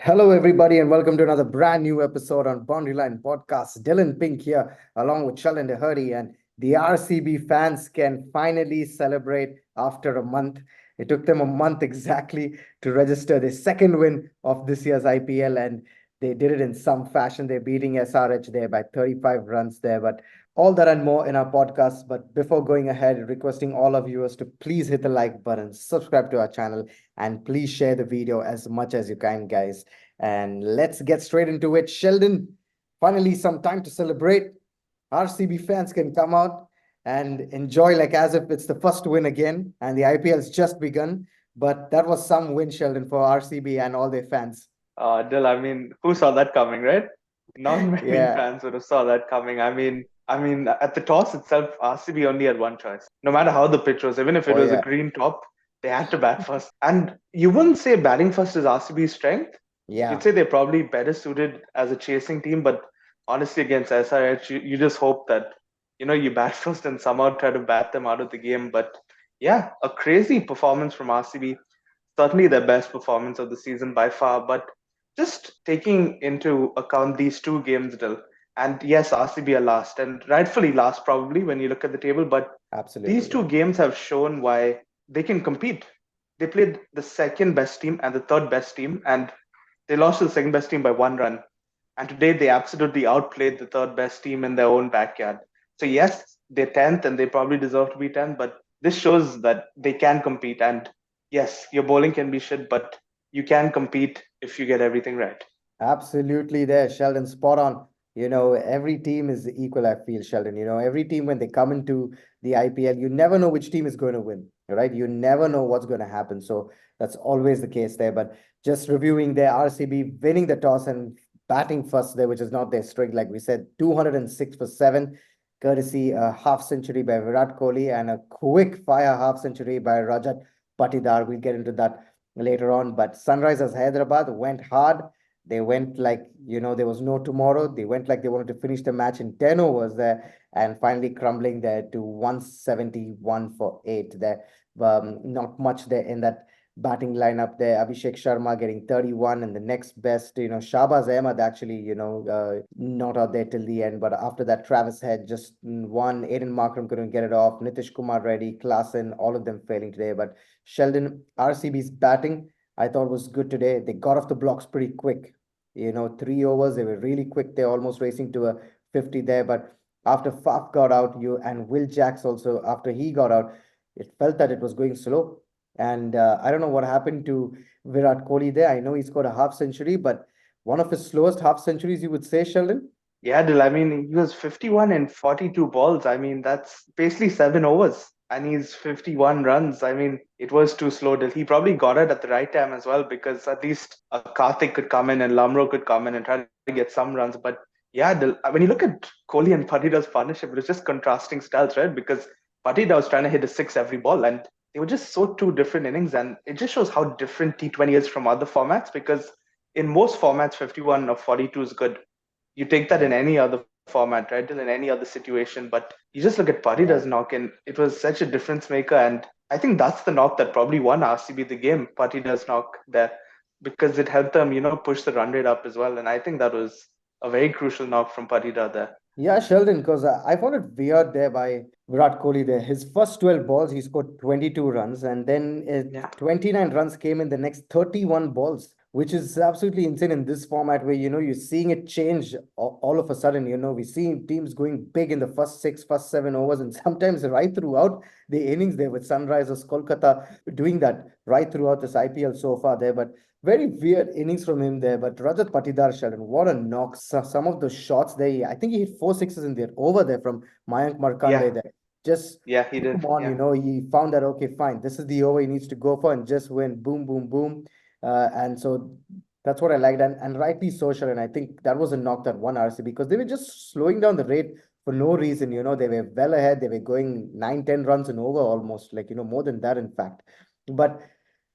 Hello, everybody, and welcome to another brand new episode on Boundary Line Podcast. Dillon Pink here, along with Sheldon Dougherty, and the RCB fans can finally celebrate after a month. It took them a month exactly to register the second win of this year's IPL, and they did it in some fashion. They're beating SRH there by 35 runs there, but all that and more in our podcast. But before going ahead, requesting all of viewers to please hit the like button, subscribe to our channel, and please share the video as much as you can, guys. And let's get straight into it. Sheldon, finally, some time to celebrate. RCB fans can come out and enjoy like as if it's the first win again, and the IPL has just begun. But that was some win, Sheldon, for RCB and all their fans. Dill, who saw that coming, right? Not many Yeah, fans would have saw that coming. At the toss itself, RCB only had one choice. No matter how the pitch was, even if it oh was a yeah, green top, they had to bat first. And you wouldn't say batting first is RCB's strength. You'd yeah. say they're probably better suited as a chasing team, but honestly, against SRH, you just hope that you bat first and somehow try to bat them out of the game. But yeah, a crazy performance from RCB. Certainly their best performance of the season by far. But just taking into account these two games, Dil, and yes, RCB are last, and rightfully last probably when you look at the table. But these Absolutely, two yeah. games have shown why they can compete. They played the second best team and the third best team, and they lost to the second best team by 1 run. And today they absolutely outplayed the third best team in their own backyard. So yes, they're 10th and they probably deserve to be 10th, but this shows that they can compete. And yes, your bowling can be shit, but you can compete if you get everything right. Absolutely there, Sheldon. Spot on. Every team is equal, I feel, Sheldon. Every team, when they come into the IPL, you never know which team is going to win, right? You never know what's going to happen. So that's always the case there. But just reviewing their RCB winning the toss and batting first there, which is not their strength, like we said, 206 for seven, courtesy a half century by Virat Kohli and a quick fire half century by Rajat Patidar. We'll get into that later on. But Sunrisers Hyderabad went hard. They went like, there was no tomorrow. They went like they wanted to finish the match in 10 overs there and finally crumbling there to 171 for 8 there. Not much there in that batting lineup there. Abhishek Sharma getting 31 and the next best, Shahbaz Ahmed actually, not out there till the end. But after that, Travis Head just one. Aiden Markram couldn't get it off. Nitish Kumar Reddy, Klassen, all of them failing today. But Sheldon, RCB's batting I thought was good today. They got off the blocks pretty quick. 3 overs, they were really quick. They're almost racing to a 50 there. But after Faf got out, you and Will Jacks also, after he got out, it felt that it was going slow. And I don't know what happened to Virat Kohli there. I know he scored a half century, but one of his slowest half centuries, you would say, Sheldon? Yeah, Dil, he was 51 in 42 balls. That's basically 7 overs. And he's 51 runs. It was too slow. Dil. He probably got it at the right time as well because at least Karthik could come in and Lamro could come in and try to get some runs. But yeah, when you look at Kohli and Patida's partnership, it was just contrasting styles, right? Because Patida was trying to hit a six every ball and they were just so two different innings. And it just shows how different T20 is from other formats because in most formats, 51 or 42 is good. You take that in Yeah, any other format, right? In any other situation. But you just look at Parida's yeah. knock, and it was such a difference maker. And I think that's the knock that probably won RCB the game, Parida's knock there, because it helped them, push the run rate up as well. And I think that was a very crucial knock from Parida there. Yeah, Sheldon, because I found it weird there by Virat Kohli there. His first 12 balls, he scored 22 runs, and then Yeah. 29 runs came in the next 31 balls, which is absolutely insane in this format where, you're seeing it change all of a sudden. We're seeing teams going big in the first six, first 7 overs, and sometimes right throughout the innings there with Sunrisers, Kolkata doing that right throughout this IPL so far there. But very weird innings from him there, but Rajat Patidar, Sheldon, what a knock. Some of the shots there, I think he hit four sixes in there over there from Mayank Yeah. Markande there. Just Yeah, he took did. him on, Yeah. he found that, okay, fine, this is the over he needs to go for and just went boom, boom, boom. And so that's what I liked. And rightly so, Sheldon. I think that was a knock that won RC because they were just slowing down the rate for no reason. They were well ahead. They were going 9, 10 runs and over almost, like, more than that, in fact. But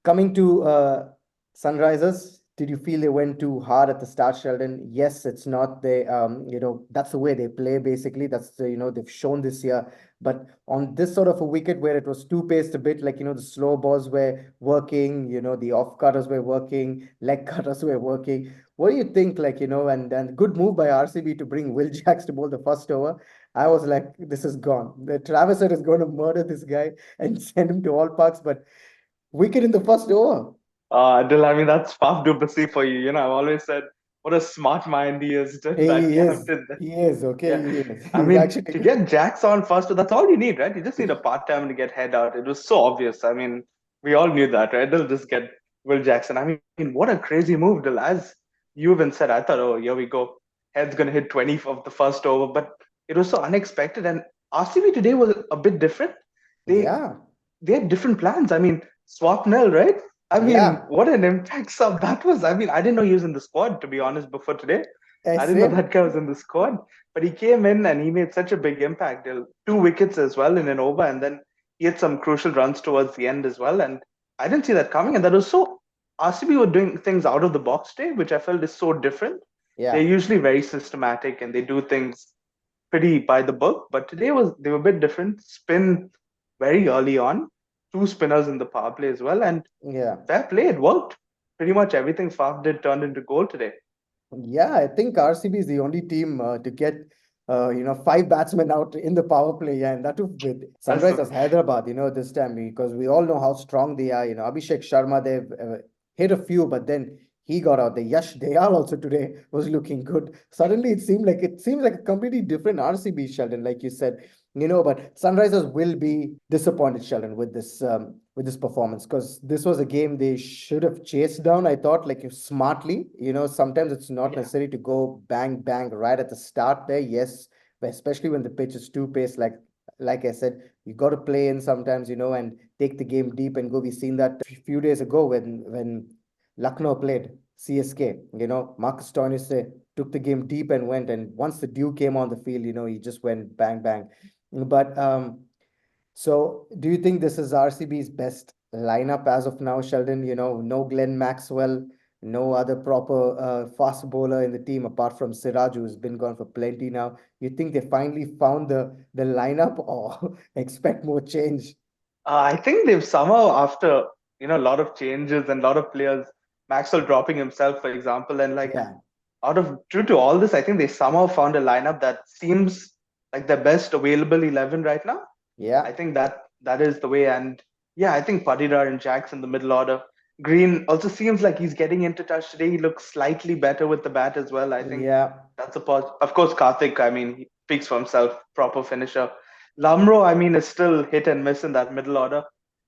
coming to Sunrisers, Did you feel they went too hard at the start, Sheldon? Yes, it's not they, that's the way they play basically. That's they've shown this year. But on this sort of a wicket where it was too paced a bit, like the slow balls were working, the off cutters were working, leg cutters were working. What do you think? Like, and good move by RCB to bring Will Jacks to bowl the first over. I was like, this is gone. The Travis Head is going to murder this guy and send him to all parks, but wicket in the first over. Dil, I mean, that's Faf du Plessis for you. I've always said what a smart mind he is, that He is. captain. He is. Okay, Yeah. he is. I He's mean, actually to get Jacks on first, that's all you need, right? You just need a part-time to get head out. It was so obvious. I mean, we all knew that, right? They'll just get Will Jackson. I mean, what a crazy move, Dil. As you even said, I thought, oh, here we go. Head's going to hit 20 of the first over, but it was so unexpected. And RCB today was a bit different. They yeah. they had different plans. I mean, Swapnil, right? I mean, Yeah. what an impact sub that was. I mean, I didn't know he was in the squad, to be honest, before today. I didn't know Same. that guy was in the squad. But he came in and he made such a big impact. 2 wickets as well in an over, and then he had some crucial runs towards the end as well. And I didn't see that coming. And that was so RCB were doing things out of the box today, which I felt is so different. They're Yeah. usually very systematic and they do things pretty by the book, but today was they were a bit different. Spin very early on, two spinners in the power play as well, and Yeah. fair play, it worked. Pretty much everything Faf did turned into goal today. Yeah, I think RCB is the only team to get five batsmen out in the power play. Yeah, and that too with That's Sunrisers Hyderabad, this time because we all know how strong they are. Abhishek Sharma, they've hit a few, but then he got out. The Yash Dayal also today was looking good. Suddenly it seems like a completely different RCB, Sheldon, like you said. But Sunrisers will be disappointed, Sheldon, with this performance because this was a game they should have chased down. I thought, like you smartly. Sometimes it's not yeah, necessary to go bang bang right at the start there. Yes, but especially when the pitch is too paced, like I said, you got to play in sometimes, and take the game deep and go. We've seen that a few days ago when Lucknow played CSK. Marcus Stoinis took the game deep and went. And once the dew came on the field, he just went bang bang. But so do you think this is RCB's best lineup as of now, Sheldon? No Glenn Maxwell, no other proper fast bowler in the team apart from Siraj, who's been gone for plenty now. You think they finally found the lineup, or expect more change? I think they've somehow after a lot of changes and a lot of players, Maxwell dropping himself, for example, and like Yeah, out of due to all this, I think they somehow found a lineup that seems like the best available 11 right now. I yeah, think that is the way. And yeah, I think Patidar and Jacks in the middle order. Green also seems like he's getting into touch today. He looks slightly better with the bat as well. I think yeah, that's a positive. Of course, Karthik, I mean, he speaks for himself, proper finisher. Lamro, I mean, is still hit and miss in that middle order.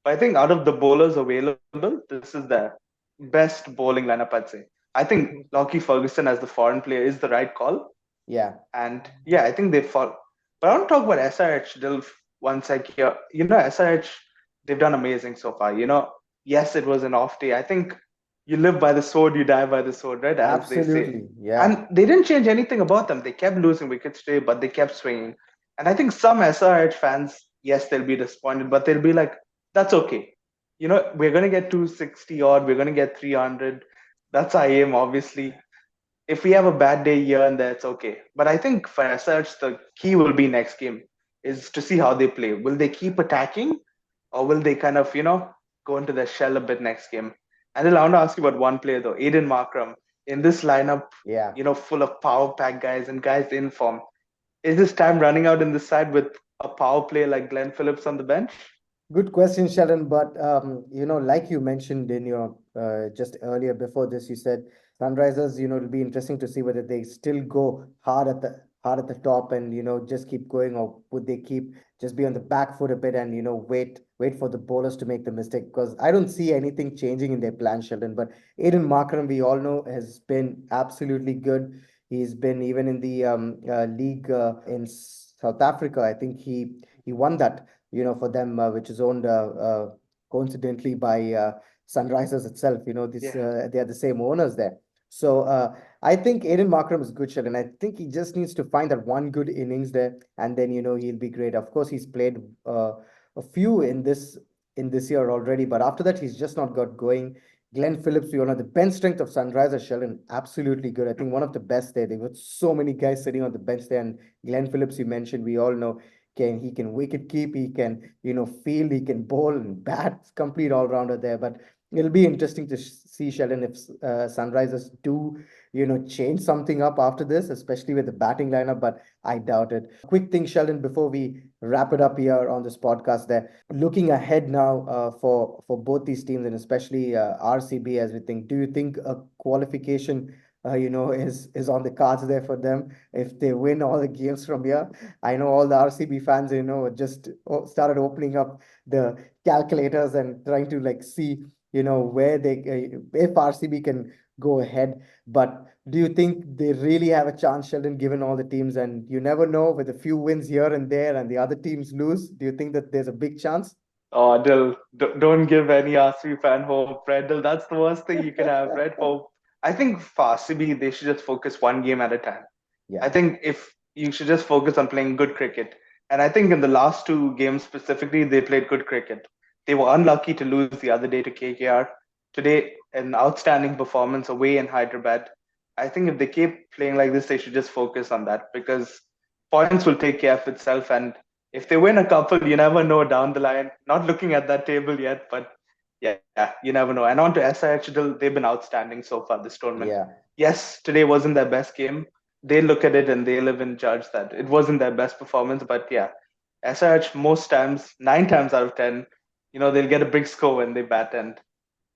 But I think out of the bowlers available, this is the best bowling lineup, I'd say. I think Lockie Ferguson as the foreign player is the right call. yeah, And yeah, I think they fall. But I want to talk about SRH Dilf one sec here. SRH, they've done amazing so far. Yes, it was an off day. I think you live by the sword, you die by the sword, right? As they say. absolutely, yeah, And they didn't change anything about them. They kept losing wickets today, but they kept swinging. And I think some SRH fans, yes, they'll be disappointed, but they'll be like, that's okay. We're going to get 260 odd, we're going to get 300. That's our aim, obviously. If we have a bad day here and there, it's okay. But I think for SRH, the key will be next game is to see how they play. Will they keep attacking or will they kind of, go into their shell a bit next game? And then I want to ask you about one player though, Aiden Markram. In this lineup, yeah. full of power pack guys and guys in form. Is this time running out in this side with a power play like Glenn Phillips on the bench? Good question, Sheldon. But like you mentioned in your just earlier before this, you said Sunrisers. It'll be interesting to see whether they still go hard at the top and just keep going, or would they keep just be on the back foot a bit and wait for the bowlers to make the mistake? Because I don't see anything changing in their plan, Sheldon. But Aiden Markram, we all know, has been absolutely good. He's been even in the league in South Africa. I think he won that for them, which is owned coincidentally by Sunrisers itself. This Yeah. they are the same owners there. So I think Aiden Markram is good shot, and I think he just needs to find that one good innings there, and then he'll be great. Of course, he's played a few in this year already, but after that he's just not got going. Glenn Phillips, you know, the bench strength of Sunrisers, Sheldon, absolutely good. I think one of the best there. They've got so many guys sitting on the bench there. And Glenn Phillips, you mentioned, we all know he can wicket keep, he can, field, he can bowl and bat, complete all rounder there. But it'll be interesting to see, Sheldon, if Sunrisers do, change something up after this, especially with the batting lineup. But I doubt it. Quick thing, Sheldon, before we wrap it up here on this podcast, there, looking ahead now for both these teams, and especially RCB, as we think, do you think a qualification is on the cards there for them if they win all the games from here? I know all the RCB fans, just started opening up the calculators and trying to like see, where they if RCB can go ahead. But do you think they really have a chance, Sheldon, given all the teams? And you never know, with a few wins here and there and the other teams lose, do you think that there's a big chance? Oh, Dill, don't give any RCB fan hope, right? Dill, that's the worst thing you can have, right? Hope. I think for RCB, they should just focus one game at a time. Yeah. I think if you should just focus on playing good cricket. And I think in the last two games specifically, they played good cricket. They were unlucky to lose the other day to KKR. Today, an outstanding performance away in Hyderabad. I think if they keep playing like this, they should just focus on that because points will take care of itself. And if they win a couple, you never know down the line. Not looking at that table yet, but yeah, you never know. And on to SRH, they've been outstanding so far this tournament. Yeah. Yes, today wasn't their best game. They look at it and they live and judge that it wasn't their best performance. But yeah, SRH most times, 9 times out of 10, they'll get a big score when they bat, and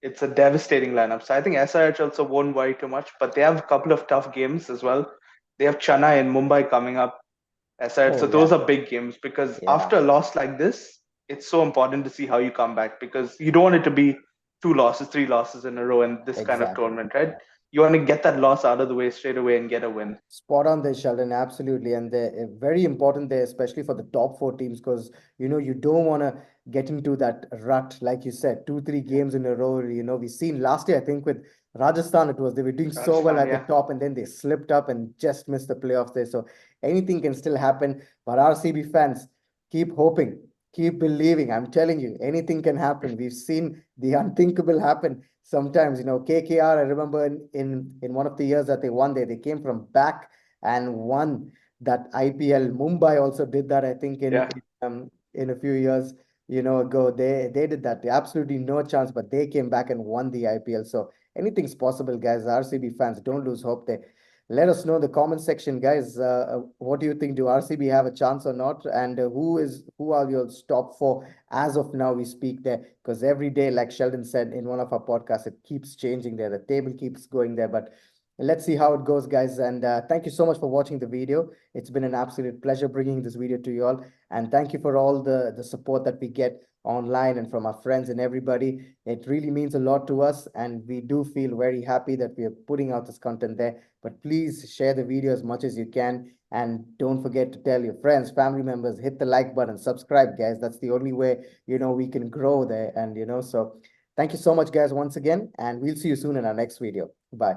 it's a devastating lineup. So I think SRH also won't worry too much, but they have a couple of tough games as well. They have Chennai and Mumbai coming up. SRH. Oh, So those yeah. are big games because Yeah. after a loss like this, it's so important to see how you come back because you don't want it to be two losses, three losses in a row in this kind of Exactly. tournament, right? Yeah. You want to get that loss out of the way straight away and get a win. Spot on there, Sheldon. Absolutely. And they're very important there, especially for the top four teams, because, you don't want to get into that rut, like you said, two, three games in a row. We've seen last year, I think, with Rajasthan, it was they were doing so well Rajasthan, at the yeah. top and then they slipped up and just missed the playoffs there. So anything can still happen. But RCB fans, keep hoping, keep believing. I'm telling you, anything can happen. We've seen the unthinkable happen sometimes. KKR, I remember in one of the years that they won there, they came from back and won that IPL. Mumbai also did that, I think, Yeah. in a few years, ago. They did that. They absolutely no chance, but they came back and won the IPL. So anything's possible, guys. RCB fans, don't lose hope there. Let us know in the comment section, guys. What do you think? Do RCB have a chance or not? And who are your top four as of now? We speak there because every day, like Sheldon said in one of our podcasts, it keeps changing there. The table keeps going there, but let's see how it goes, guys. And thank you so much for watching the video. It's been an absolute pleasure bringing this video to you all. And thank you for all the support that we get online and from our friends and everybody. It really means a lot to us. And we do feel very happy that we are putting out this content there. But please share the video as much as you can. And don't forget to tell your friends, family members, hit the like button, subscribe, guys. That's the only way, we can grow there. And, so thank you so much, guys, once again. And we'll see you soon in our next video. Bye.